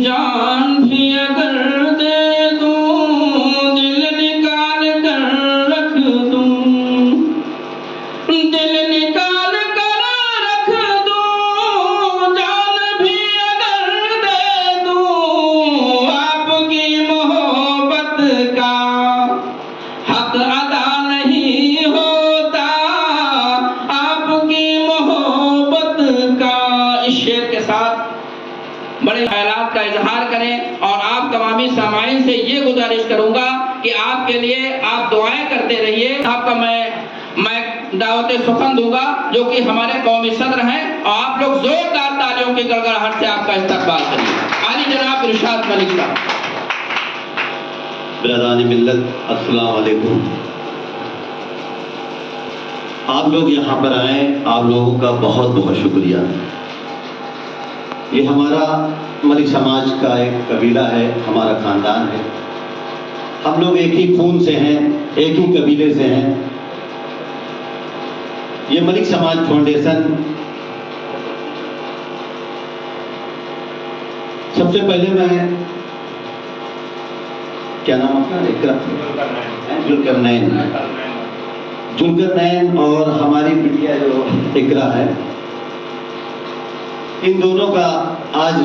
जान भी अगर दे दूं, दिल निकाल कर रख दूं, दिल निकाल कर रख दूं, जान भी अगर दे दूं, आपकी मोहब्बत का हक अदा नहीं होता, आपकी मोहब्बत का। इस शेर के साथ बड़े ख्यालात का इजहार करें और आप तमामी सामाईन से ये गुजारिश करूंगा कि आपके लिए आप दुआएं करते रहिए। आपका मैं दावत सुखन दूंगा जो कि हमारे कौमी सदर हैं, और आप लोग जोरदार तालियों की गड़गड़ाहट से आपका इस्तकबाल करिए। आली जनाब इरशाद मलिक साहब। बिरादान मिल्लत, अस्सलाम वालेकुम। आप लोग यहाँ पर आए, आप लोगों का बहुत बहुत शुक्रिया। ये हमारा मलिक समाज का एक कबीला है, हमारा खानदान है। हम लोग एक ही खून से हैं, एक ही कबीले से हैं। ये मलिक समाज फाउंडेशन सबसे पहले मैं क्या नाम आपका? जुल्करनैन और हमारी बिटिया जो इकरा है, इन दोनों का आज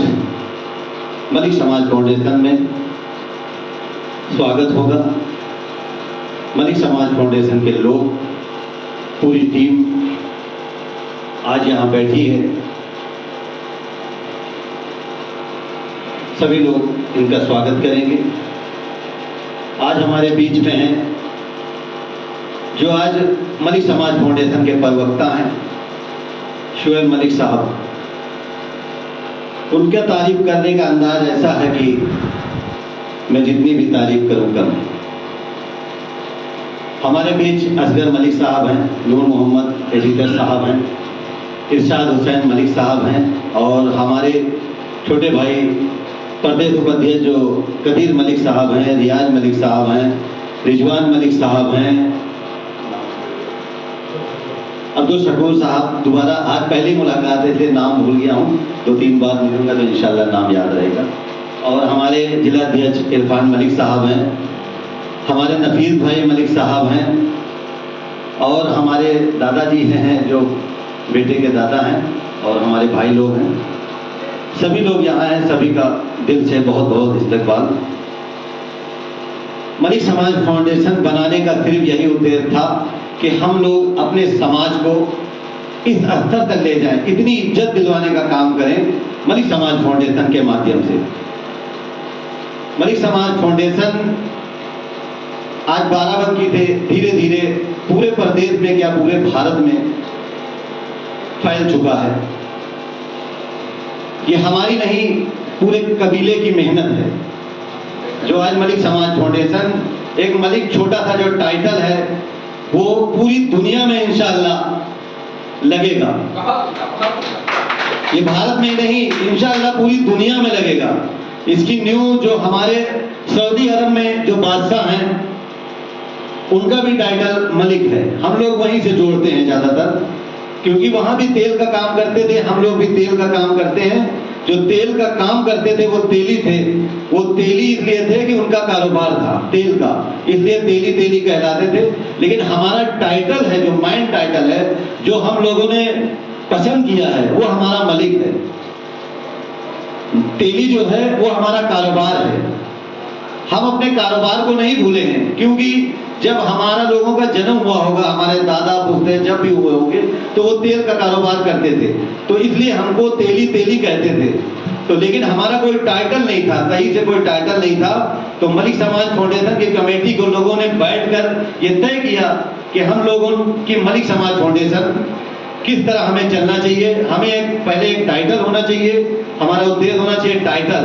मलिक समाज फाउंडेशन में स्वागत होगा। मलिक समाज फाउंडेशन के लोग, पूरी टीम आज यहाँ बैठी है। सभी लोग इनका स्वागत करेंगे। आज हमारे बीच में हैं जो आज मलिक समाज फाउंडेशन के प्रवक्ता हैं, शुएब मलिक साहब। उनका तारीफ करने का अंदाज ऐसा है कि मैं जितनी भी तारीफ करूं कम। हमारे बीच असगर मलिक साहब हैं, नूर मोहम्मद एजिदर साहब हैं, इरशाद हुसैन मलिक साहब हैं, और हमारे छोटे भाई प्रदेश उपाध्यक्ष जो कदीर मलिक साहब हैं, रियाज मलिक साहब हैं, रिजवान मलिक साहब हैं, अब्दुल शकूर साहब। दोबारा आज पहली मुलाकात है इसलिए नाम भूल गया हूँ, 2-3 बार मिलूंगा तो इंशाल्लाह नाम याद रहेगा। और हमारे जिला अध्यक्ष इरफान मलिक साहब हैं, हमारे नफीस भाई मलिक साहब हैं, और हमारे दादाजी हैं जो बेटे के दादा हैं, और हमारे भाई लोग हैं। सभी लोग यहाँ हैं, सभी का दिल से बहुत बहुत इस्तकबाल। मलिक समाज फाउंडेशन बनाने का सिर्फ यही उद्देश्य था कि हम लोग अपने समाज को इस स्तर तक ले जाएं, इतनी इज्जत दिलवाने का काम करें मलिक समाज फाउंडेशन के माध्यम से। मलिक समाज फाउंडेशन आज बाराबंकी से धीरे धीरे पूरे प्रदेश में, क्या पूरे भारत में फैल चुका है। ये हमारी नहीं, पूरे कबीले की मेहनत है जो आज मलिक समाज फाउंडेशन, एक मलिक छोटा सा जो टाइटल है वो पूरी दुनिया में इंशाअल्लाह लगेगा। ये भारत में नहीं, इंशाअल्लाह पूरी दुनिया में लगेगा। इसकी न्यूज़ जो हमारे सऊदी अरब में जो बादशाह हैं उनका भी टाइटल मलिक है। हम लोग वहीं से जोड़ते हैं ज़्यादातर, क्योंकि वहां भी तेल का काम करते थे, हम लोग भी तेल का काम करते हैं। जो तेल का काम करते थे वो तेली थे। वो तेली इसलिए थे कि उनका कारोबार था तेल का, इसलिए तेली तेली कहलाते थे। लेकिन हमारा टाइटल है, जो माइन टाइटल है, जो हम लोगों ने पसंद किया है, वो हमारा मलिक है। तेली जो है वो हमारा कारोबार है। हम अपने कारोबार को नहीं भूले हैं, क्योंकि जब हमारा लोगों का जन्म हुआ होगा, हमारे दादा पुश्ते जब भी हुए होंगे, तो वो तेल का कारोबार करते थे, तो इसलिए हमको तेली तेली कहते थे। तो लेकिन हमारा कोई टाइटल नहीं था, सही से कोई टाइटल नहीं था। तो मलिक समाज फाउंडेशन की कमेटी को लोगों ने बैठकर ये तय किया कि हम लोगों की मलिक समाज फाउंडेशन किस तरह हमें चलना चाहिए। हमें पहले एक टाइटल होना चाहिए, हमारा उद्देश्य होना चाहिए टाइटल,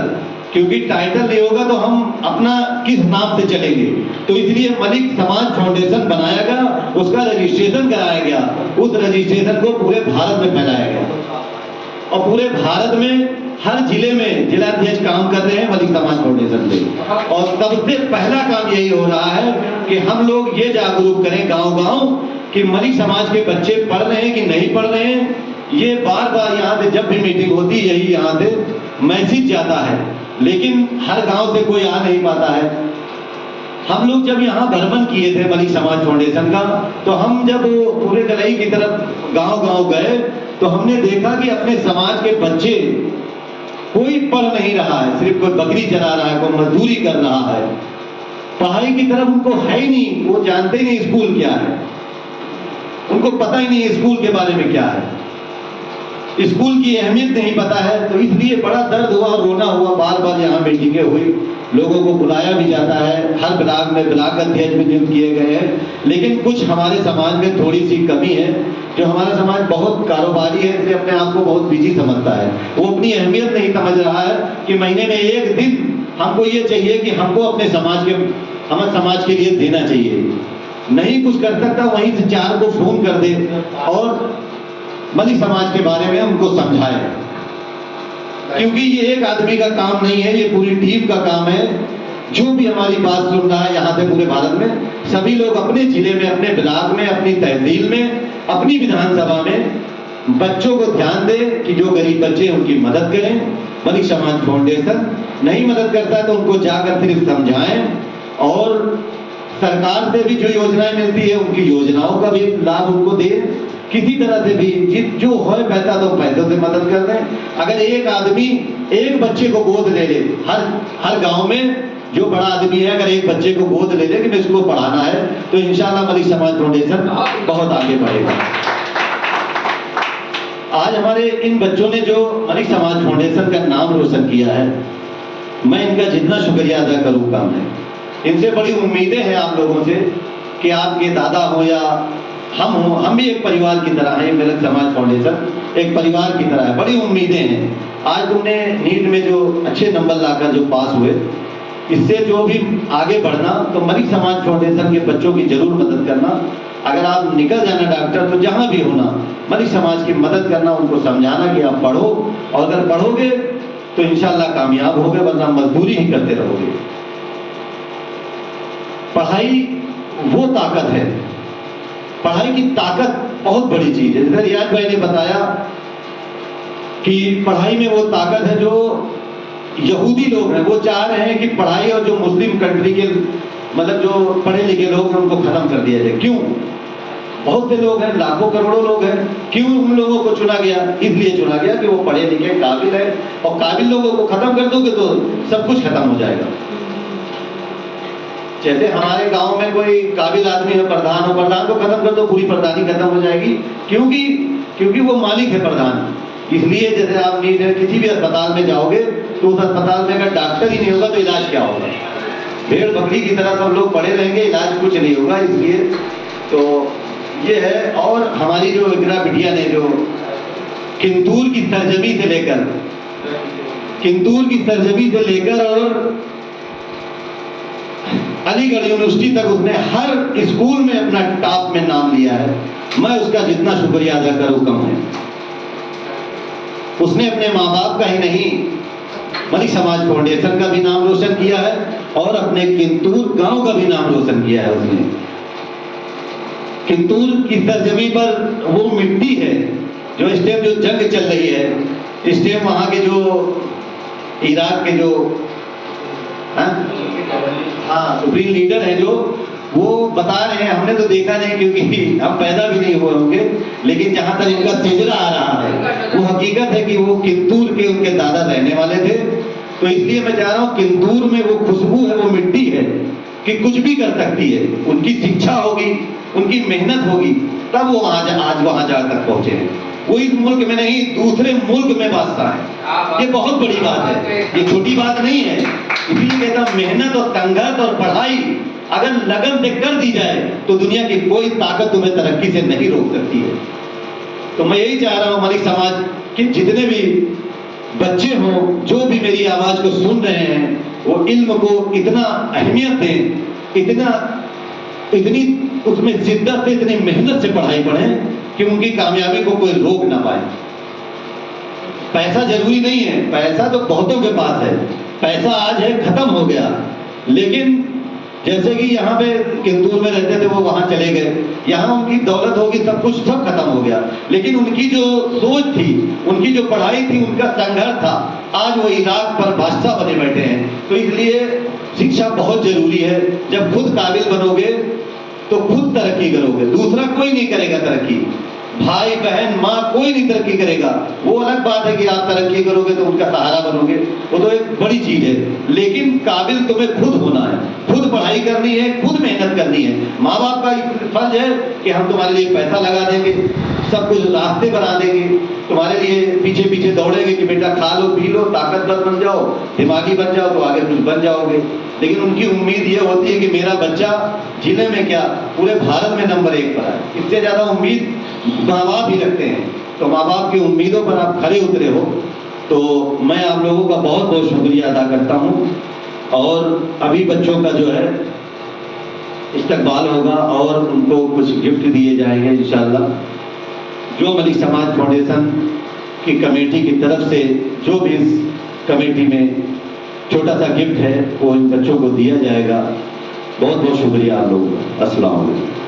क्योंकि टाइटल नहीं होगा तो हम अपना किस नाम से चलेंगे। तो इसलिए मलिक समाज फाउंडेशन बनाया गया, उसका रजिस्ट्रेशन कराया गया, उस रजिस्ट्रेशन को पूरे भारत में फैलाया गया, और पूरे भारत में हर जिले में जिलाध्यक्ष काम कर रहे हैं मलिक समाज फाउंडेशन से। और सबसे पहला काम यही हो रहा है कि हम लोग ये जागरूक करें गांव-गांव कि मलिक समाज के बच्चे पढ़ रहे हैं कि नहीं पढ़ रहे हैं, ये बार बार यहाँ पे जब भी मीटिंग होती है यही यहाँ से मैसेज जाता है, लेकिन हर गांव से कोई आ नहीं पाता है। हम लोग जब यहाँ भ्रमण किए थे मलिक समाज फाउंडेशन का, तो हम जब पूरे तराई की तरफ गांव गांव गए तो हमने देखा कि अपने समाज के बच्चे कोई पढ़ नहीं रहा है, सिर्फ कोई बकरी चला रहा है, कोई मजदूरी कर रहा है, पढ़ाई की तरफ उनको है ही नहीं। वो जानते ही नहीं स्कूल क्या है, उनको पता ही नहीं स्कूल के बारे में क्या है, स्कूल की अहमियत नहीं पता है। तो इसलिए बड़ा दर्द हुआ और रोना हुआ। बार बार यहाँ मीटिंगें हुई, लोगों को बुलाया भी जाता है, हर ब्लॉक में ब्लॉक अध्यक्ष भी नियुक्त किए गए हैं, लेकिन कुछ हमारे समाज में थोड़ी सी कमी है। जो हमारा समाज बहुत कारोबारी है, इसलिए अपने आप को बहुत बिजी समझता है, वो अपनी अहमियत नहीं समझ रहा है कि महीने में एक दिन हमको ये चाहिए कि हमको अपने हमारे समाज के लिए देना चाहिए। नहीं कुछ कर सकता, वहीं से 4 को फोन कर दे और मलिक समाज के बारे में उनको समझाए, क्योंकि ये एक आदमी का काम नहीं है, ये पूरी टीम का काम है। जो भी हमारी बात सुन रहा है यहाँ से पूरे भारत में, सभी लोग अपने जिले में, अपने ब्लॉक में, अपनी तहसील में, अपनी विधानसभा में बच्चों को ध्यान दे कि जो गरीब बच्चे हैं उनकी मदद करें। मलिक समाज फाउंडेशन नहीं मदद करता है तो उनको जाकर सिर्फ समझाएं और सरकार से भी जो योजनाएं मिलती है उनकी योजनाओं का भी लाभ उनको दें। किसी तरह से भी जो हो पैसा तो पैसों से मदद कर दें। अगर एक आदमी एक बच्चे को गोद ले ले, हर गांव में जो बड़ा आदमी है अगर एक बच्चे को गोद ले ले कि मैं इसको पढ़ाना है, तो इंशाल्लाह मलिक समाज फाउंडेशन बहुत आगे बढ़ेगा। आज हमारे इन बच्चों ने जो मलिक समाज फाउंडेशन का नाम रोशन किया है, मैं इनका जितना शुक्रिया अदा करूं कम है। इनसे बड़ी उम्मीदें हैं आप लोगों से कि आपके दादा हो या हम हो, हम भी एक परिवार की तरह हैं। मलिक समाज फाउंडेशन एक परिवार की तरह है, बड़ी उम्मीदें हैं। आज तुमने नीट में जो अच्छे नंबर लाकर जो पास हुए, इससे जो भी आगे बढ़ना, तो मलिक समाज फाउंडेशन के बच्चों की जरूर मदद करना। अगर आप निकल जाना डॉक्टर, तो जहां भी होना मलिक समाज की मदद करना, उनको समझाना कि आप पढ़ो, और अगर पढ़ोगे तो इंशाल्लाह कामयाब होगे, वरना मजदूरी ही करते रहोगे। पढ़ाई वो ताकत है, पढ़ाई की ताकत बहुत बड़ी चीज है। जैसे रियाज भाई ने बताया कि पढ़ाई में वो ताकत है। जो यहूदी लोग हैं वो चाह रहे हैं कि पढ़ाई और जो मुस्लिम कंट्री के मतलब जो पढ़े लिखे लोग हैं उनको खत्म कर दिया जाए। क्यों? बहुत से लोग हैं, लाखों करोड़ों लोग हैं। क्यों उन लोगों को चुना गया? इसलिए चुना गया कि वो पढ़े लिखे काबिल है, और काबिल लोगों को खत्म कर दोगे तो सब कुछ खत्म हो जाएगा। जैसे हमारे गांव में कोई काबिल आदमी है, प्रधान हो, प्रधान को खत्म कर दो, पूरी प्रधानी खत्म हो जाएगी। क्योंकि वो मालिक है प्रधान। इसलिए जैसे आप किसी भी अस्पताल में जाओगे तो उस अस्पताल में अगर डॉक्टर ही नहीं होगा तो इलाज क्या होगा? भेड़ बकरी की तरह सब लोग पड़े रहेंगे, इलाज कुछ नहीं होगा। इसलिए तो ये है। और हमारी जो इकरा बिटिया ने जो किंतूर की सरजमी से लेकर और अलीगढ़ यूनिवर्सिटी तक उसने हर स्कूल में अपना टॉप में नाम लिया है। मैं उसका जितना शुक्रिया अदा करूं कम है। उसने अपने माँ बाप का ही नहीं, मलिक समाज फाउंडेशन का भी नाम रोशन किया है, और अपने किंतूर गांव का भी नाम रोशन किया है। उसने किंतूर की सरजमी पर वो मिट्टी है जो इस टाइम जो जंग चल रही है, इस टाइम वहां के जो इराक के जो सुप्रीम लीडर है जो वो बता रहे हैं, हमने तो देखा नहीं क्योंकि हम पैदा भी नहीं हुए होंगे, लेकिन जहां तक इनका सिलसिला आ रहा है वो हकीकत है कि वो किंतूर के उनके दादा रहने वाले थे। तो इसलिए मैं चाह रहा हूँ, किंतूर में वो खुशबू है, वो मिट्टी है कि कुछ भी कर सकती है। उनकी शिक्षा होगी, उनकी मेहनत होगी, तब वो आज वहां जा तक पहुंचे हैं। वो इस मुल्क में नहीं, दूसरे मुल्क में बादशाह है। ये बहुत बड़ी बात है, ये छोटी बात नहीं है। इसलिए कहता मेहनत और संघर्ष और पढ़ाई अगर लगन से कर दी जाए तो दुनिया की कोई ताकत तुम्हें तरक्की से नहीं रोक सकती है। तो मैं यही चाह रहा हूं, मलिक समाज के जितने भी बच्चे हों, जो भी मेरी आवाज को सुन रहे हैं, वो इल्म को इतना अहमियत दें, इतनी उसमें शिद्दत से, इतनी मेहनत से पढ़ाई पढ़ें कि उनकी कामयाबी को कोई रोक ना पाए। पैसा जरूरी नहीं है, पैसा तो बहुतों के पास है, पैसा आज है खत्म हो गया, लेकिन जैसे कि यहाँ पे किंतूर में रहते थे, वो वहां चले गए, यहाँ उनकी दौलत होगी, सब कुछ सब खत्म हो गया, लेकिन उनकी जो सोच थी, उनकी जो पढ़ाई थी, उनका संघर्ष था, आज वो इराक पर बादशाह बने बैठे हैं। तो इसलिए शिक्षा बहुत जरूरी है। जब खुद काबिल बनोगे तो खुद तरक्की करोगे, दूसरा कोई नहीं करेगा तरक्की, भाई बहन माँ कोई नहीं तरक्की करेगा। वो अलग बात है कि आप तरक्की करोगे तो उनका सहारा बनोगे, वो तो एक बड़ी चीज है, लेकिन काबिल तुम्हें खुद होना है, खुद पढ़ाई करनी है, खुद मेहनत करनी है। माँ बाप का फर्ज है कि हम तुम्हारे लिए पैसा लगा देंगे, सब कुछ रास्ते बना देंगे, तुम्हारे लिए पीछे पीछे दौड़ेंगे कि बेटा खा लो पी लो, ताकतवर बन जाओ, दिमागी बन जाओ, तो आगे कुछ बन जाओगे। लेकिन उनकी उम्मीद ये होती है कि मेरा बच्चा जिले में क्या पूरे भारत में नंबर 1 पर है। इससे ज्यादा उम्मीद माँ बाप ही रखते हैं। तो माँ बाप की उम्मीदों पर आप खरे उतरे हो, तो मैं आप लोगों का बहुत बहुत शुक्रिया अदा करता हूँ। और अभी बच्चों का जो है इस्तकबाल होगा और उनको कुछ गिफ्ट दिए जाएंगे इंशाअल्लाह। जो मलिक समाज फाउंडेशन की कमेटी की तरफ से जो भी इस कमेटी में छोटा सा गिफ्ट है वो इन बच्चों को दिया जाएगा। बहुत बहुत शुक्रिया आप लोगों का। अस्सलाम वालेकुम।